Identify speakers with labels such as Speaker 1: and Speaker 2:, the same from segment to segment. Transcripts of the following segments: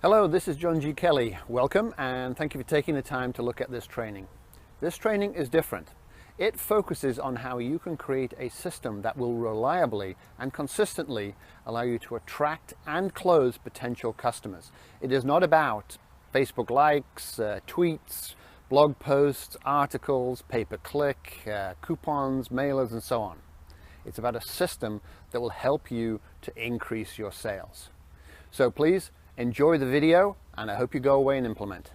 Speaker 1: Hello, this is John G. Kelly. Welcome and thank you for taking the time to look at this training. This training is different. It focuses on how you can create a system that will reliably and consistently allow you to attract and close potential customers. It is not about Facebook likes, tweets, blog posts, articles, pay-per-click, coupons, mailers, and so on. It's about a system that will help you to increase your sales. So please enjoy the video, and I hope you go away and implement.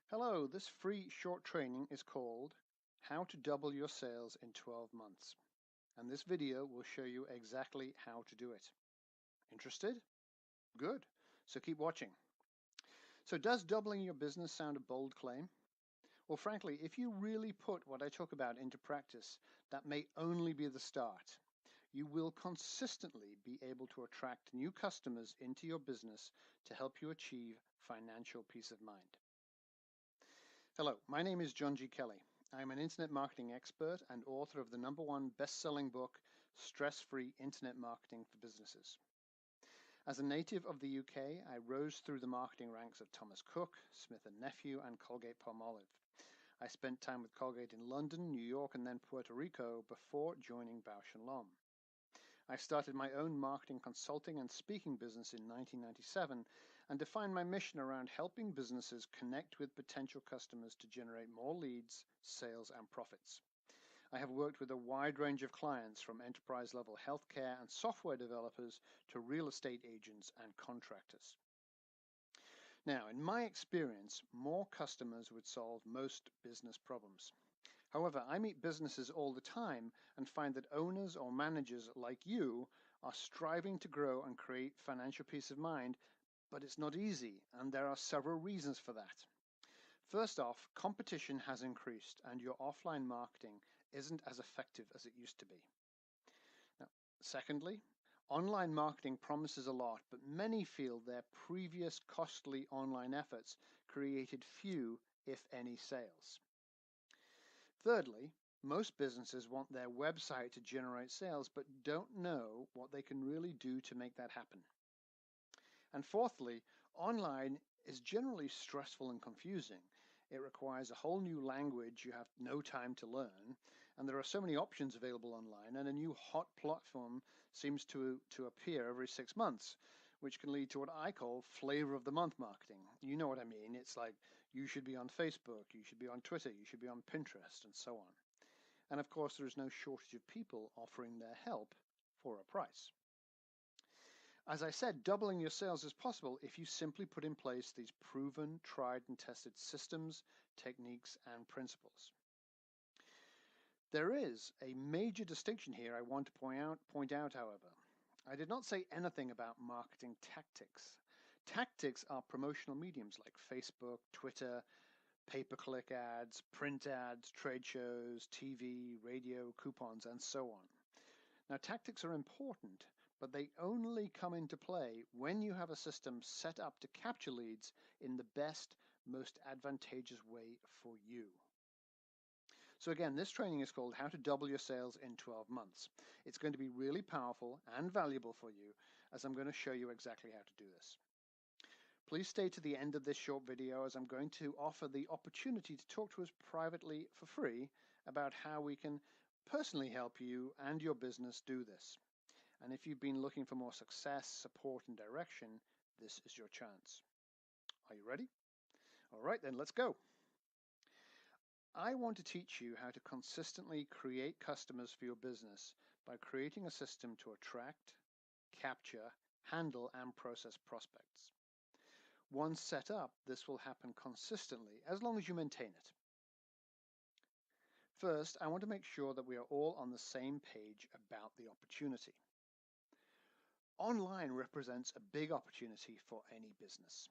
Speaker 1: Hello, this free short training is called How to Double Your Sales in 12 Months. And this video will show you exactly how to do it. Interested? Good. So keep watching. So does doubling your business sound a bold claim? Well, frankly, if you really put what I talk about into practice, that may only be the start. You will consistently be able to attract new customers into your business to help you achieve financial peace of mind. Hello, my name is John G. Kelly. I'm an internet marketing expert and author of the #1 best-selling book, Stress-Free Internet Marketing for Businesses. As a native of the UK, I rose through the marketing ranks of Thomas Cook, Smith & Nephew, and Colgate-Palmolive. I spent time with Colgate in London, New York, and then Puerto Rico before joining Bausch & Lomb. I started my own marketing consulting and speaking business in 1997 and defined my mission around helping businesses connect with potential customers to generate more leads, sales, and profits. I have worked with a wide range of clients, from enterprise-level healthcare and software developers to real estate agents and contractors. Now, in my experience, more customers would solve most business problems. However, I meet businesses all the time and find that owners or managers like you are striving to grow and create financial peace of mind, but it's not easy, and there are several reasons for that. First off, competition has increased and your offline marketing isn't as effective as it used to be. Now, secondly, online marketing promises a lot, but many feel their previous costly online efforts created few, if any, sales. Thirdly, most businesses want their website to generate sales, but don't know what they can really do to make that happen. And fourthly, online is generally stressful and confusing. It requires a whole new language you have no time to learn, and there are so many options available online, and a new hot platform seems to appear every 6 months, which can lead to what I call flavor of the month marketing. You know what I mean. It's like you should be on Facebook, you should be on Twitter, you should be on Pinterest, and so on. And of course, there is no shortage of people offering their help for a price. As I said, doubling your sales is possible if you simply put in place these proven, tried and tested systems, techniques, and principles. There is a major distinction here I want to point out, however. I did not say anything about marketing tactics. Tactics are promotional mediums like Facebook, Twitter, pay-per-click ads, print ads, trade shows, TV, radio, coupons, and so on. Now, tactics are important, but they only come into play when you have a system set up to capture leads in the best, most advantageous way for you. So again, this training is called How to Double Your Sales in 12 Months. It's going to be really powerful and valuable for you, as I'm going to show you exactly how to do this. Please stay to the end of this short video, as I'm going to offer the opportunity to talk to us privately for free about how we can personally help you and your business do this. And if you've been looking for more success, support, and direction, this is your chance. Are you ready? All right, then let's go. I want to teach you how to consistently create customers for your business by creating a system to attract, capture, handle, and process prospects. Once set up, this will happen consistently as long as you maintain it. First, I want to make sure that we are all on the same page about the opportunity. Online represents a big opportunity for any business.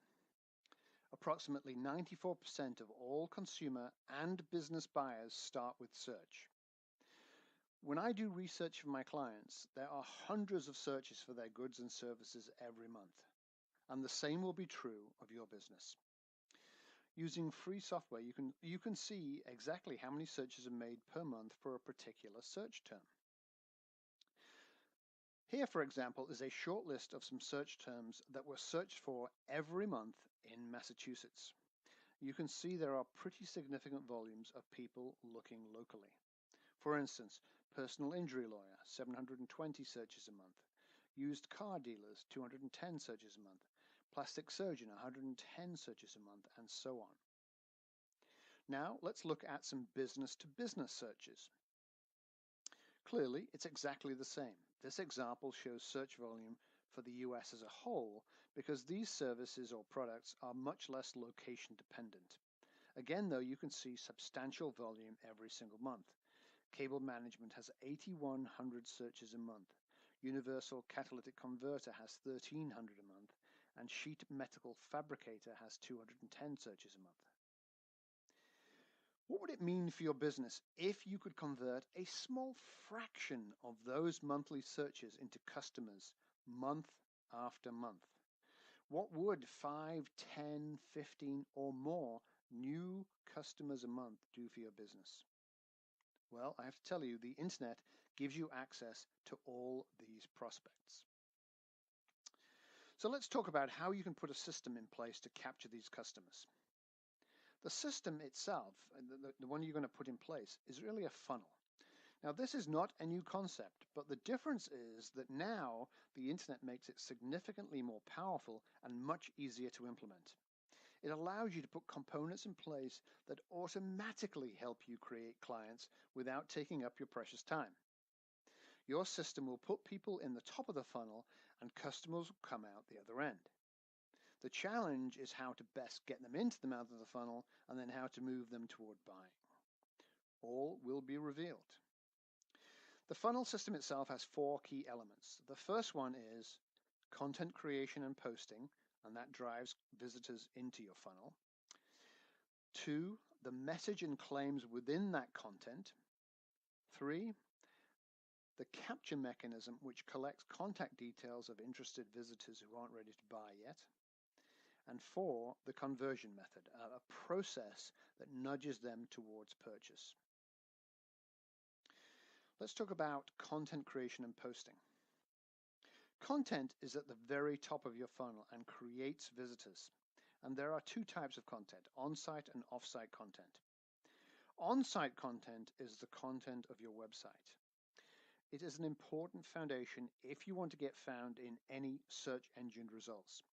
Speaker 1: Approximately 94% of all consumer and business buyers start with search. When I do research for my clients, there are hundreds of searches for their goods and services every month, and the same will be true of your business. Using free software, you can see exactly how many searches are made per month for a particular search term. Here, for example, is a short list of some search terms that were searched for every month in Massachusetts. You can see there are pretty significant volumes of people looking locally. For instance, personal injury lawyer, 720 searches a month. Used car dealers, 210 searches a month. Plastic surgeon, 110 searches a month, and so on. Now let's look at some business-to-business searches. Clearly, it's exactly the same. This example shows search volume for the US as a whole because these services or products are much less location dependent. Again, though, you can see substantial volume every single month. Cable management has 8,100 searches a month. Universal catalytic converter has 1,300 a month, and sheet metal fabricator has 210 searches a month. What would it mean for your business if you could convert a small fraction of those monthly searches into customers month after month? What would 5, 10, 15 or more new customers a month do for your business? Well, I have to tell you, the internet gives you access to all these prospects. So let's talk about how you can put a system in place to capture these customers. The system itself, the one you're going to put in place, is really a funnel. Now, this is not a new concept, but the difference is that now the internet makes it significantly more powerful and much easier to implement. It allows you to put components in place that automatically help you create clients without taking up your precious time. Your system will put people in the top of the funnel and customers will come out the other end. The challenge is how to best get them into the mouth of the funnel and then how to move them toward buying. All will be revealed. The funnel system itself has 4 key elements. The first one is content creation and posting, and that drives visitors into your funnel. 2, the message and claims within that content. 3, the capture mechanism, which collects contact details of interested visitors who aren't ready to buy yet. And 4, the conversion method, a process that nudges them towards purchase. Let's talk about content creation and posting. Content is at the very top of your funnel and creates visitors. And there are 2 types of content, on-site and off-site content. On-site content is the content of your website. It is an important foundation if you want to get found in any search engine results.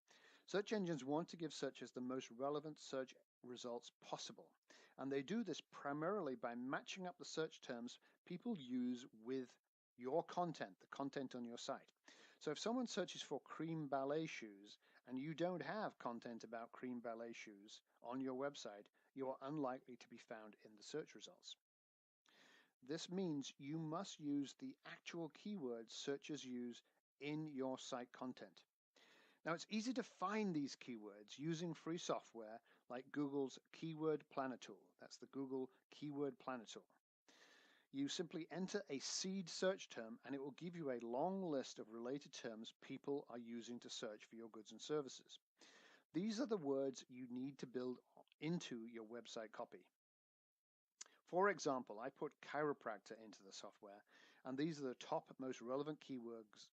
Speaker 1: Search engines want to give searchers the most relevant search results possible, and they do this primarily by matching up the search terms people use with your content, the content on your site. So if someone searches for cream ballet shoes and you don't have content about cream ballet shoes on your website, you are unlikely to be found in the search results. This means you must use the actual keywords searchers use in your site content. Now, it's easy to find these keywords using free software like Google's Keyword Planner tool. That's the Google Keyword Planner tool. You simply enter a seed search term and it will give you a long list of related terms people are using to search for your goods and services. These are the words you need to build into your website copy. For example, I put chiropractor into the software, and these are the top most relevant keywords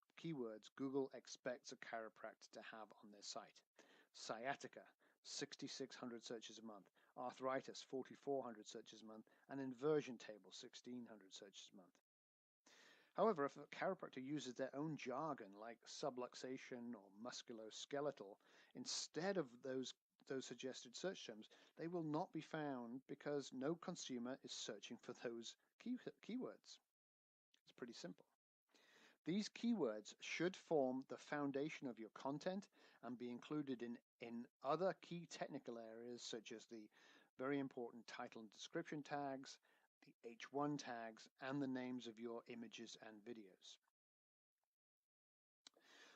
Speaker 1: Google expects a chiropractor to have on their site. Sciatica, 6,600 searches a month. Arthritis, 4,400 searches a month. And inversion table, 1,600 searches a month. However, if a chiropractor uses their own jargon like subluxation or musculoskeletal instead of those suggested search terms, they will not be found because no consumer is searching for those keywords. It's pretty simple. These keywords should form the foundation of your content and be included in other key technical areas such as the very important title and description tags, the H1 tags, and the names of your images and videos.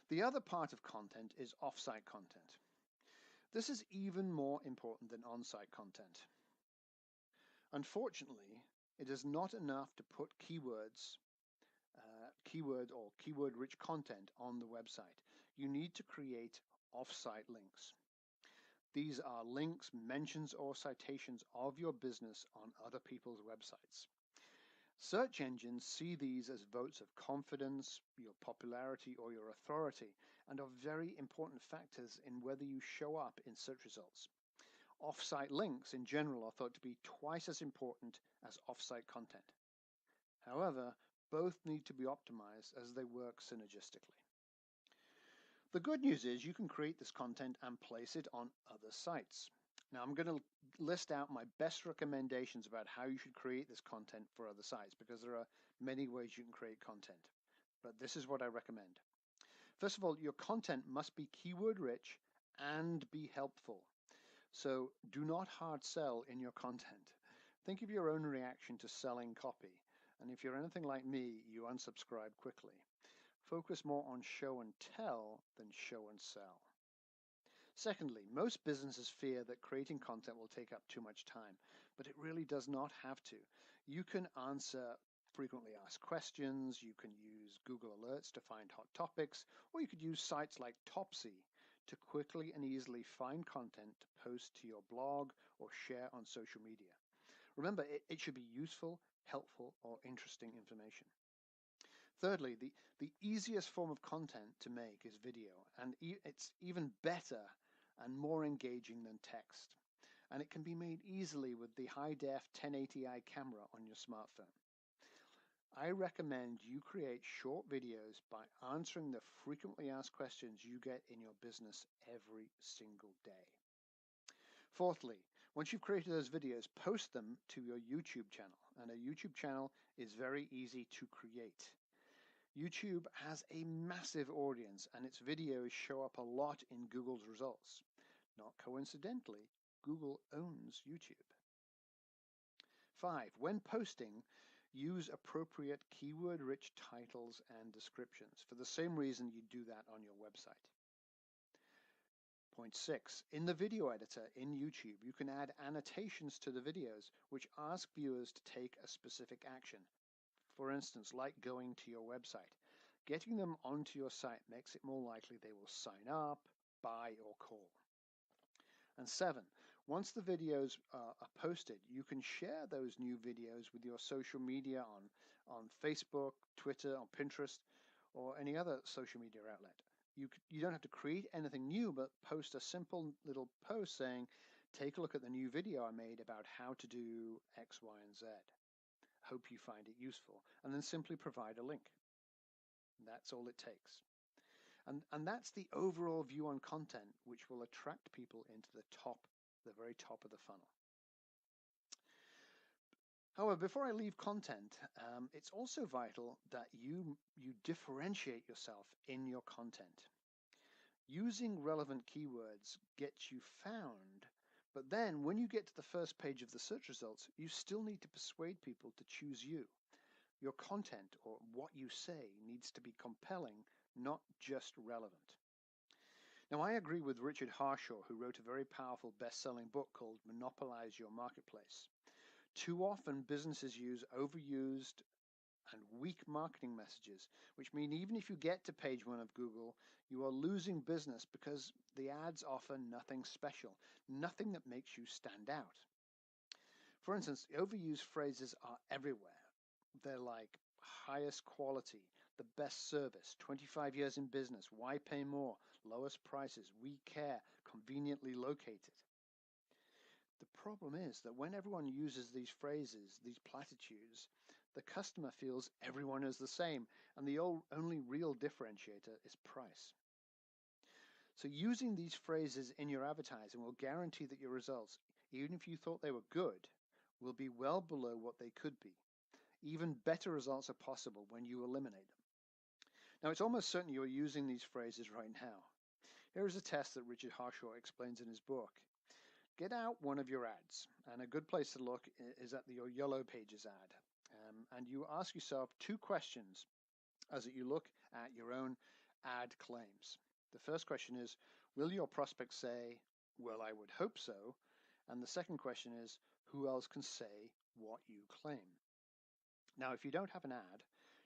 Speaker 1: The other part of content is off-site content. This is even more important than on-site content. Unfortunately, it is not enough to put keyword-rich content on the website. You need to create off-site links. These are links, mentions, or citations of your business on other people's websites. Search engines see these as votes of confidence, your popularity, or your authority, and are very important factors in whether you show up in search results. Off-site links in general are thought to be twice as important as off-site content. However, both need to be optimized as they work synergistically. The good news is you can create this content and place it on other sites. Now I'm going to list out my best recommendations about how you should create this content for other sites, because there are many ways you can create content. But this is what I recommend. First of all, your content must be keyword rich and be helpful. So do not hard sell in your content. Think of your own reaction to selling copy. And if you're anything like me, you unsubscribe quickly. Focus more on show and tell than show and sell. Secondly, most businesses fear that creating content will take up too much time, but it really does not have to. You can answer frequently asked questions, you can use Google Alerts to find hot topics, or you could use sites like Topsy to quickly and easily find content to post to your blog or share on social media. Remember, it should be useful, helpful, or interesting information. Thirdly, the easiest form of content to make is video, and it's even better and more engaging than text. And it can be made easily with the high-def 1080i camera on your smartphone. I recommend you create short videos by answering the frequently asked questions you get in your business every single day. Fourthly, once you've created those videos, post them to your YouTube channel. And a YouTube channel is very easy to create. YouTube has a massive audience and its videos show up a lot in Google's results. Not coincidentally, Google owns YouTube. 5. When posting, use appropriate keyword-rich titles and descriptions for the same reason you do that on your website. Point 6. In the video editor in YouTube, you can add annotations to the videos which ask viewers to take a specific action. For instance, like going to your website. Getting them onto your site makes it more likely they will sign up, buy, or call. And 7, once the videos are posted, you can share those new videos with your social media on Facebook, Twitter, or Pinterest, or any other social media outlet. You don't have to create anything new, but post a simple little post saying, take a look at the new video I made about how to do X, Y, and Z. Hope you find it useful, and then simply provide a link. That's all it takes. And that's the overall view on content, which will attract people into the very top of the funnel. However, before I leave content, it's also vital that you differentiate yourself in your content. Using relevant keywords gets you found, but then when you get to the first page of the search results, you still need to persuade people to choose you. Your content, or what you say, needs to be compelling, not just relevant. Now, I agree with Richard Harshaw, who wrote a very powerful best-selling book called Monopolize Your Marketplace. Too often, businesses use overused and weak marketing messages, which mean even if you get to page 1 of Google, you are losing business because the ads offer nothing special, nothing that makes you stand out. For instance, overused phrases are everywhere. They're like highest quality, the best service, 25 years in business, why pay more, lowest prices, we care, conveniently located. The problem is that when everyone uses these phrases, these platitudes, the customer feels everyone is the same, and the only real differentiator is price. So using these phrases in your advertising will guarantee that your results, even if you thought they were good, will be well below what they could be. Even better results are possible when you eliminate them. Now, it's almost certain you are using these phrases right now. Here is a test that Richard Harshaw explains in his book. Get out one of your ads, and a good place to look is at your Yellow Pages ad. And you ask yourself 2 questions as you look at your own ad claims. The first question is, will your prospect say, well, I would hope so? And the second question is, who else can say what you claim? Now, if you don't have an ad,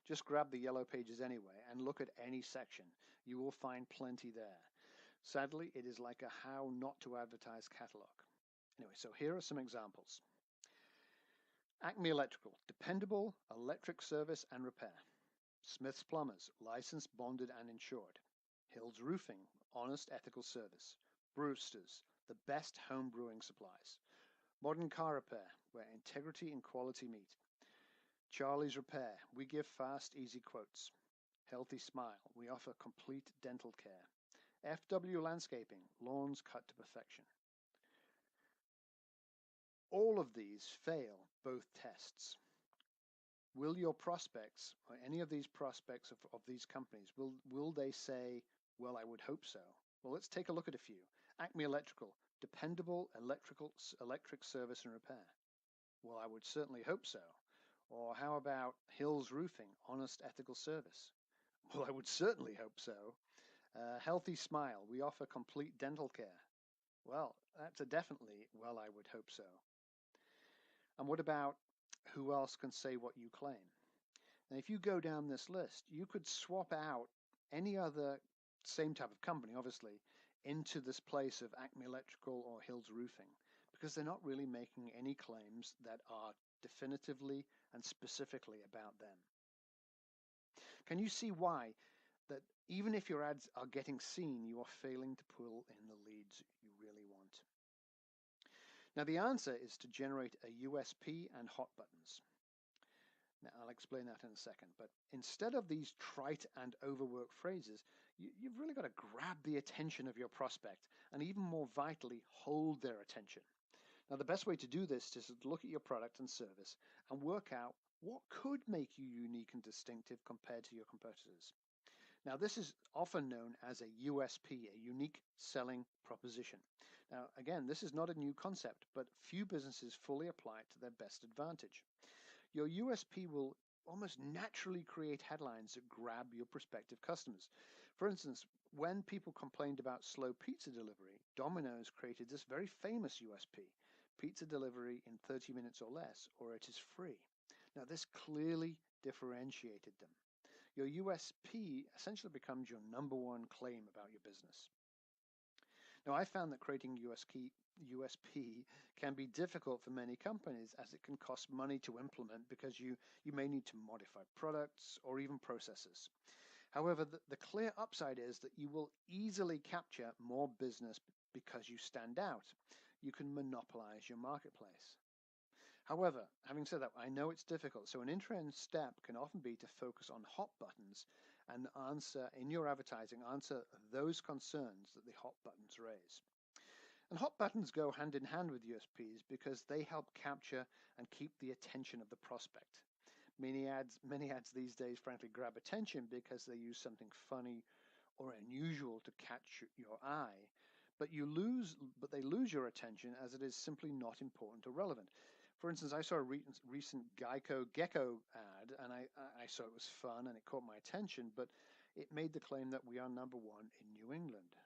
Speaker 1: just grab the Yellow Pages anyway and look at any section. You will find plenty there. Sadly, it is like a how not to advertise catalog. Anyway, so here are some examples. Acme Electrical, dependable electric service and repair. Smith's Plumbers, licensed, bonded, and insured. Hills Roofing, honest, ethical service. Brewster's, the best home brewing supplies. Modern Car Repair, where integrity and quality meet. Charlie's Repair, we give fast, easy quotes. Healthy Smile, we offer complete dental care. FW Landscaping, lawns cut to perfection. All of these fail both tests. Will your prospects, or any of these prospects of these companies, will they say, well, I would hope so? Well, let's take a look at a few. Acme Electrical, dependable electric service and repair. Well, I would certainly hope so. Or how about Hills Roofing, honest, ethical service? Well, I would certainly hope so. Healthy Smile, we offer complete dental care. Well, that's a definitely, well, I would hope so. And what about who else can say what you claim? And if you go down this list, you could swap out any other same type of company, obviously, into this place of Acme Electrical or Hills Roofing, because they're not really making any claims that are definitively and specifically about them. Can you see why that even if your ads are getting seen, you are failing to pull in the leads you really want? Now, the answer is to generate a USP and hot buttons. Now, I'll explain that in a second, but instead of these trite and overworked phrases, you've really got to grab the attention of your prospect and even more vitally, hold their attention. Now, the best way to do this is to look at your product and service and work out what could make you unique and distinctive compared to your competitors. Now, this is often known as a USP, a unique selling proposition. Now, again, this is not a new concept, but few businesses fully apply it to their best advantage. Your USP will almost naturally create headlines that grab your prospective customers. For instance, when people complained about slow pizza delivery, Domino's created this very famous USP, pizza delivery in 30 minutes or less, or it is free. Now, this clearly differentiated them. Your USP essentially becomes your number one claim about your business. Now, I found that creating USP can be difficult for many companies as it can cost money to implement because you may need to modify products or even processes. However, the clear upside is that you will easily capture more business because you stand out. You can monopolize your marketplace. However, having said that, I know it's difficult, so an interim step can often be to focus on hot buttons and answer in your advertising, answer those concerns that the hot buttons raise. And hot buttons go hand in hand with USPs because they help capture and keep the attention of the prospect. Many ads these days, frankly, grab attention because they use something funny or unusual to catch your eye, but they lose your attention as it is simply not important or relevant. For instance, I saw a recent Geico Gecko ad, and I saw it was fun and it caught my attention, but it made the claim that we are number one in New England.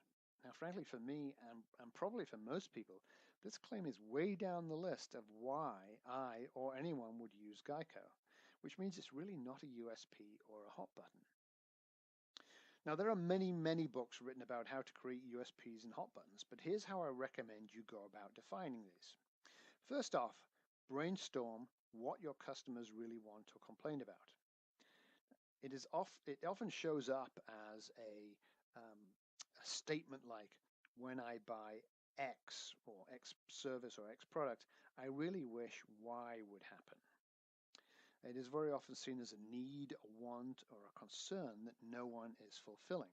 Speaker 1: Now, frankly, for me, and probably for most people, this claim is way down the list of why I or anyone would use Geico, which means it's really not a USP or a hot button. Now, there are many, many books written about how to create USPs and hot buttons, but here's how I recommend you go about defining these. First off, brainstorm what your customers really want or complain about. It often shows up as a statement like, when I buy X or X service or X product, I really wish Y would happen. It is very often seen as a need, a want, or a concern that no one is fulfilling.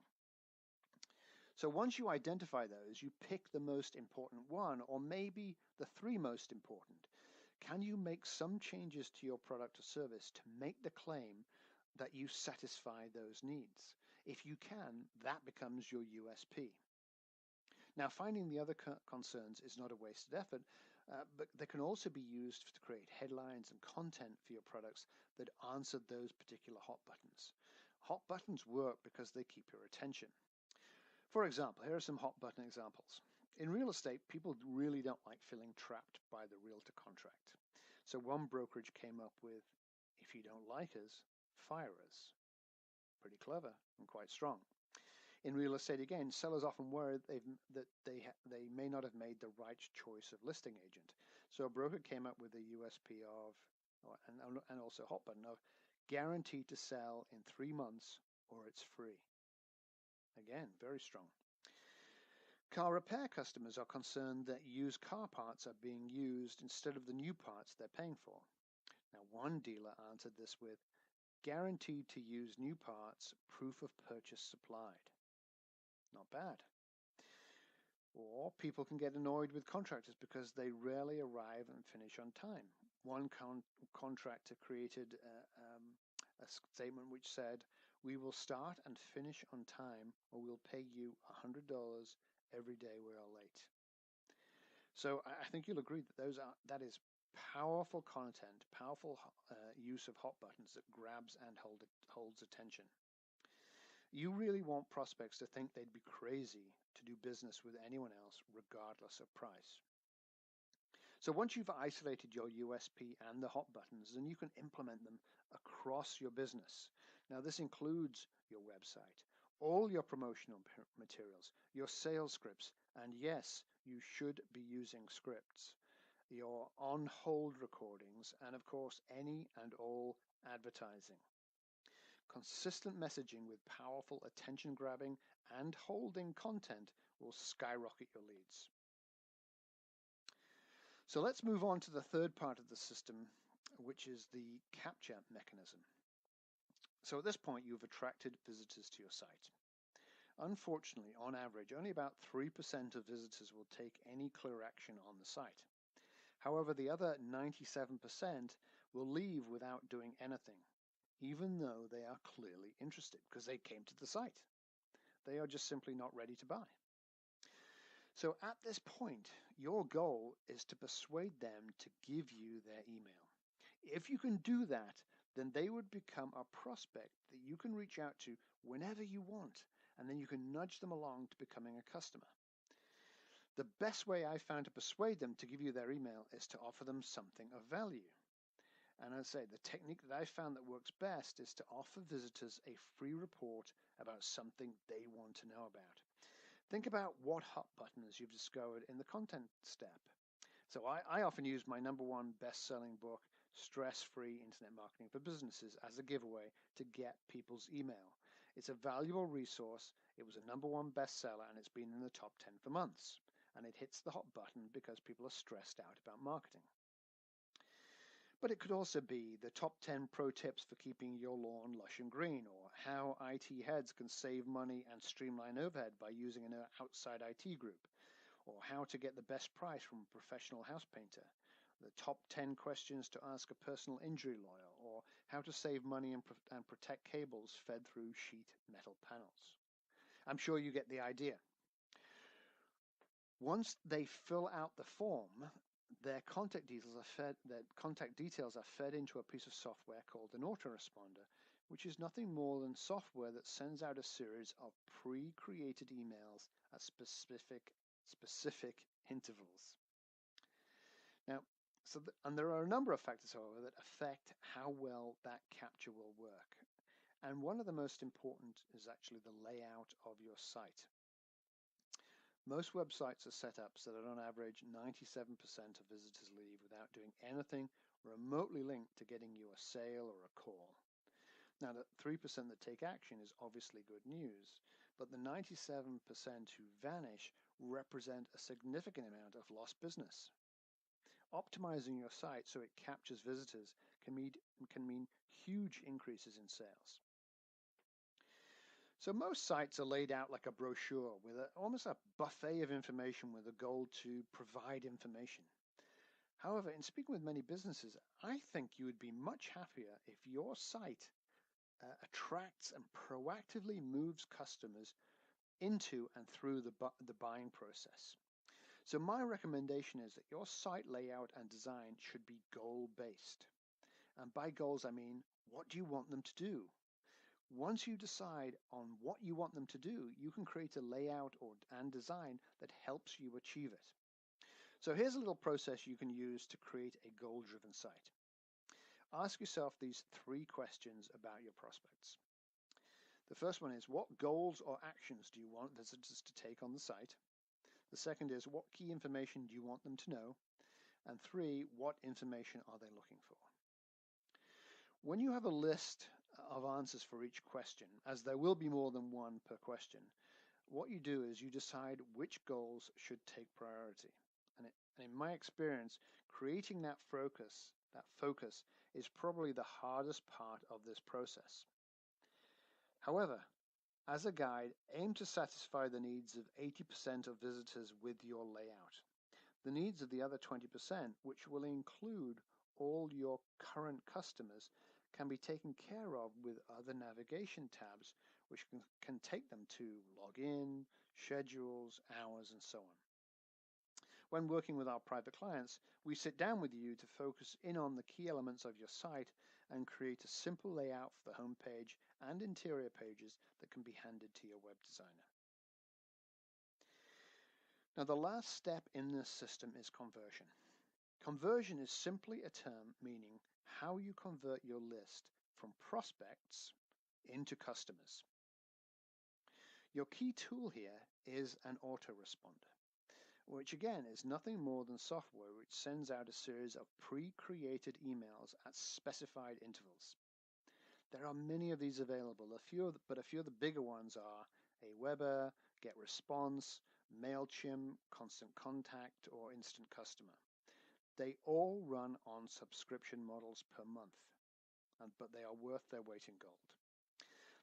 Speaker 1: So once you identify those, you pick the most important one, or maybe the three most important. Can you make some changes to your product or service to make the claim that you satisfy those needs? If you can, that becomes your USP. Now, finding the other concerns is not a wasted effort, but they can also be used to create headlines and content for your products that answer those particular hot buttons. Hot buttons work because they keep your attention. For example, here are some hot button examples. In real estate, people really don't like feeling trapped by the realtor contract. So one brokerage came up with, if you don't like us, fire us. Pretty clever and quite strong. In real estate, again, sellers often worry that they may not have made the right choice of listing agent. So a broker came up with a USP of, and also hot button of guaranteed to sell in 3 months or it's free. Again, very strong. Car repair customers are concerned that used car parts are being used instead of the new parts they're paying for. Now, one dealer answered this with, guaranteed to use new parts, proof of purchase supplied. Not bad. Or people can get annoyed with contractors because they rarely arrive and finish on time. One contractor created a statement which said, we will start and finish on time or we'll pay you $100 every day we are late. So I think you'll agree that that is powerful content, powerful use of hot buttons that grabs and holds attention. You really want prospects to think they'd be crazy to do business with anyone else, regardless of price. So once you've isolated your USP and the hot buttons, then you can implement them across your business. Now, this includes your website, all your promotional materials, your sales scripts, and yes, you should be using scripts, your on-hold recordings, and of course, any and all advertising. Consistent messaging with powerful attention-grabbing and holding content will skyrocket your leads. So let's move on to the third part of the system, which is the capture mechanism. So at this point, you've attracted visitors to your site. Unfortunately, on average, only about 3% of visitors will take any clear action on the site. However, the other 97% will leave without doing anything, even though they are clearly interested because they came to the site. They are just simply not ready to buy. So at this point, your goal is to persuade them to give you their email. If you can do that, then they would become a prospect that you can reach out to whenever you want, and then you can nudge them along to becoming a customer. The best way I found to persuade them to give you their email is to offer them something of value. And I say the technique that I found that works best is to offer visitors a free report about something they want to know about. Think about what hot buttons you've discovered in the content step. So I often use my #1 best-selling book, Stress-Free Internet Marketing for Businesses, as a giveaway to get people's email. It's a valuable resource. It was a #1 bestseller, and it's been in the top 10 for months. And it hits the hot button because people are stressed out about marketing. But it could also be the top 10 pro tips for keeping your lawn lush and green, or how IT heads can save money and streamline overhead by using an outside IT group, or how to get the best price from a professional house painter, the top 10 questions to ask a personal injury lawyer, or how to save money and protect cables fed through sheet metal panels. I'm sure you get the idea. Once they fill out the form, their contact details are fed into a piece of software called an autoresponder, which is nothing more than software that sends out a series of pre-created emails at specific intervals. Now, and there are a number of factors, however, that affect how well that capture will work. And one of the most important is actually the layout of your site. Most websites are set up so that on average 97% of visitors leave without doing anything remotely linked to getting you a sale or a call. Now, the 3% that take action is obviously good news, but the 97% who vanish represent a significant amount of lost business. Optimizing your site so it captures visitors can mean huge increases in sales. So most sites are laid out like a brochure with almost a buffet of information with a goal to provide information. However, in speaking with many businesses, I think you would be much happier if your site attracts and proactively moves customers into and through the buying process. So my recommendation is that your site layout and design should be goal-based. And by goals, I mean, what do you want them to do? Once you decide on what you want them to do, you can create a layout and design that helps you achieve it. So here's a little process you can use to create a goal-driven site. Ask yourself these 3 questions about your prospects. The first one is, what goals or actions do you want visitors to take on the site? The second is, what key information do you want them to know? And 3, what information are they looking for? When you have a list of answers for each question, as there will be more than one per question, what you do is you decide which goals should take priority. And in my experience, creating that focus is probably the hardest part of this process. However, as a guide, aim to satisfy the needs of 80% of visitors with your layout. The needs of the other 20%, which will include all your current customers, can be taken care of with other navigation tabs, which can take them to login, schedules, hours, and so on. When working with our private clients, we sit down with you to focus in on the key elements of your site and create a simple layout for the homepage and interior pages that can be handed to your web designer. Now, the last step in this system is conversion. Conversion is simply a term meaning how you convert your list from prospects into customers. Your key tool here is an autoresponder, which again is nothing more than software which sends out a series of pre-created emails at specified intervals. There are many of these available, but a few of the bigger ones are Aweber, GetResponse, MailChimp, Constant Contact, or Instant Customer. They all run on subscription models per month, but they are worth their weight in gold.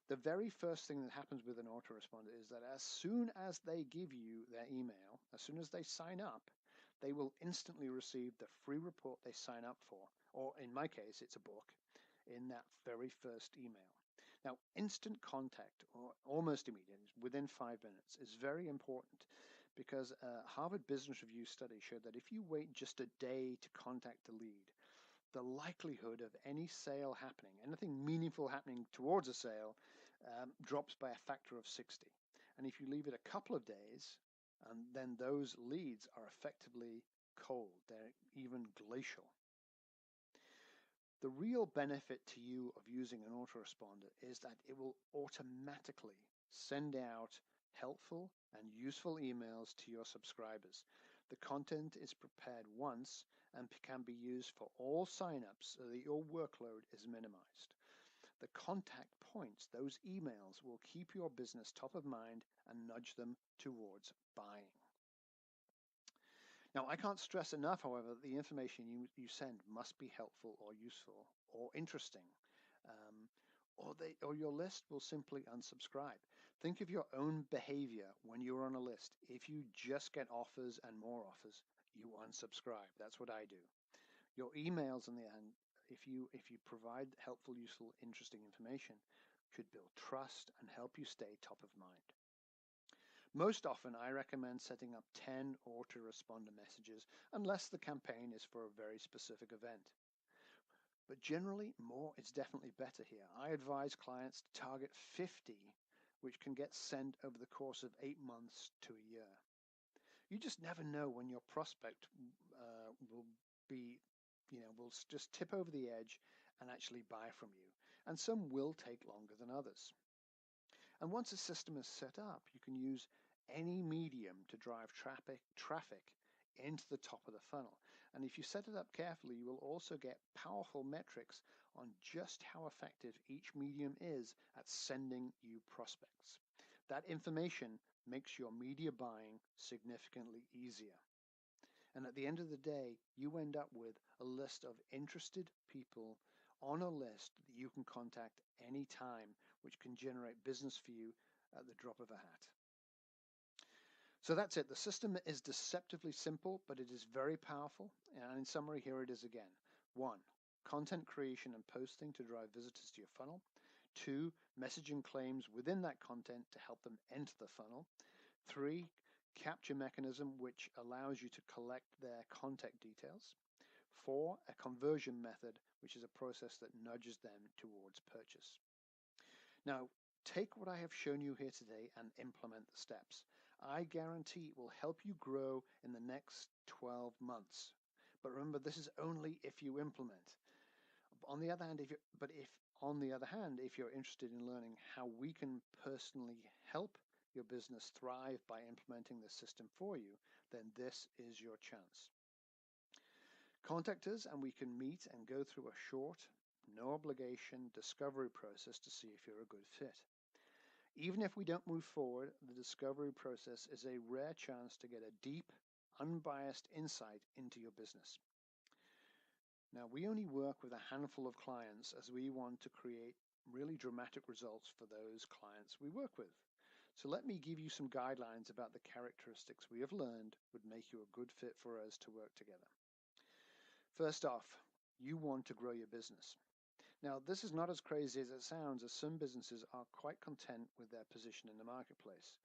Speaker 1: The very first thing that happens with an autoresponder is that as soon as they give you their email, as soon as they sign up, they will instantly receive the free report they sign up for, or in my case, it's a book, in that very first email. Now, instant contact, or almost immediate, within 5 minutes, is very important because a Harvard Business Review study showed that if you wait just a day to contact the lead, the likelihood of any sale happening, anything meaningful happening towards a sale, drops by a factor of 60. And if you leave it a couple of days, then those leads are effectively cold. They're even glacial. The real benefit to you of using an autoresponder is that it will automatically send out helpful and useful emails to your subscribers. The content is prepared once and can be used for all signups so that your workload is minimized. The contact points, those emails, will keep your business top of mind and nudge them towards buying. Now, I can't stress enough, however, that the information you send must be helpful or useful or interesting, or your list will simply unsubscribe. Think of your own behavior when you're on a list. If you just get offers and more offers, you unsubscribe. That's what I do. Your emails, on the other hand, if you provide helpful, useful, interesting information, should build trust and help you stay top of mind. Most often, I recommend setting up 10 autoresponder messages unless the campaign is for a very specific event. But generally, more is definitely better here. I advise clients to target 50, which can get sent over the course of 8 months to a year. You just never know when your prospect will just tip over the edge and actually buy from you. And some will take longer than others. And once a system is set up, you can use any medium to drive traffic into the top of the funnel. And if you set it up carefully, you will also get powerful metrics on just how effective each medium is at sending you prospects. That information makes your media buying significantly easier. And at the end of the day, you end up with a list of interested people on a list that you can contact anytime, which can generate business for you at the drop of a hat. So that's it. The system is deceptively simple, but it is very powerful. And in summary, here it is again. 1, content creation and posting to drive visitors to your funnel. 2, messaging claims within that content to help them enter the funnel. 3, capture mechanism, which allows you to collect their contact details. 4, a conversion method, which is a process that nudges them towards purchase. Now, take what I have shown you here today and implement the steps. I guarantee it will help you grow in the next 12 months. But remember, this is only if you implement. On the other hand, if you're interested in learning how we can personally help your business thrive by implementing the system for you, then this is your chance. Contact us and we can meet and go through a short no obligation discovery process to see if you're a good fit. Even if we don't move forward, the discovery process is a rare chance to get a deep, unbiased insight into your business. Now, we only work with a handful of clients as we want to create really dramatic results for those clients we work with. So let me give you some guidelines about the characteristics we have learned would make you a good fit for us to work together. First off, you want to grow your business. Now, this is not as crazy as it sounds, as some businesses are quite content with their position in the marketplace.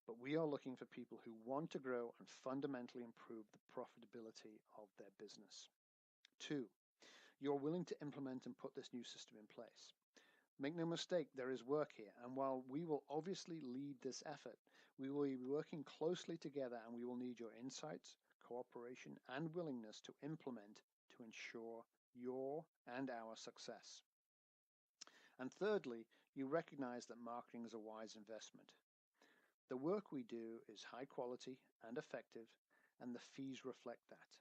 Speaker 1: But we are looking for people who want to grow and fundamentally improve the profitability of their business. 2, you're willing to implement and put this new system in place. Make no mistake, there is work here, and while we will obviously lead this effort, we will be working closely together and we will need your insights, cooperation, and willingness to implement to ensure your and our success. And thirdly, you recognize that marketing is a wise investment. The work we do is high quality and effective, and the fees reflect that.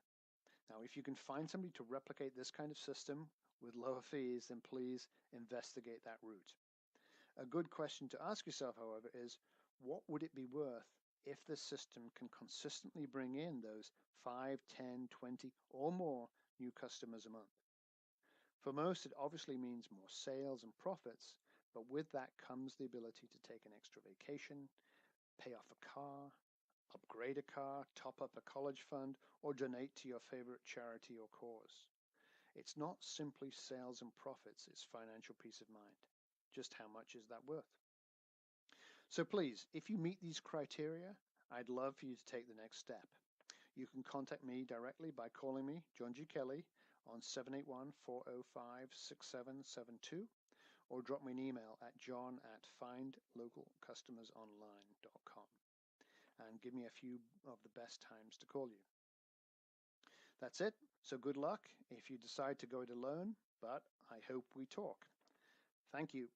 Speaker 1: Now, if you can find somebody to replicate this kind of system with lower fees, then please investigate that route. A good question to ask yourself, however, is what would it be worth if this system can consistently bring in those 5, 10, 20, or more new customers a month? For most, it obviously means more sales and profits, but with that comes the ability to take an extra vacation, pay off a car, upgrade a car, top up a college fund, or donate to your favorite charity or cause. It's not simply sales and profits, it's financial peace of mind. Just how much is that worth? So please, if you meet these criteria, I'd love for you to take the next step. You can contact me directly by calling me, John G. Kelly, on 781-405-6772, or drop me an email at john@findlocalcustomersonline.com and give me a few of the best times to call you. That's it. So good luck if you decide to go it alone, but I hope we talk. Thank you.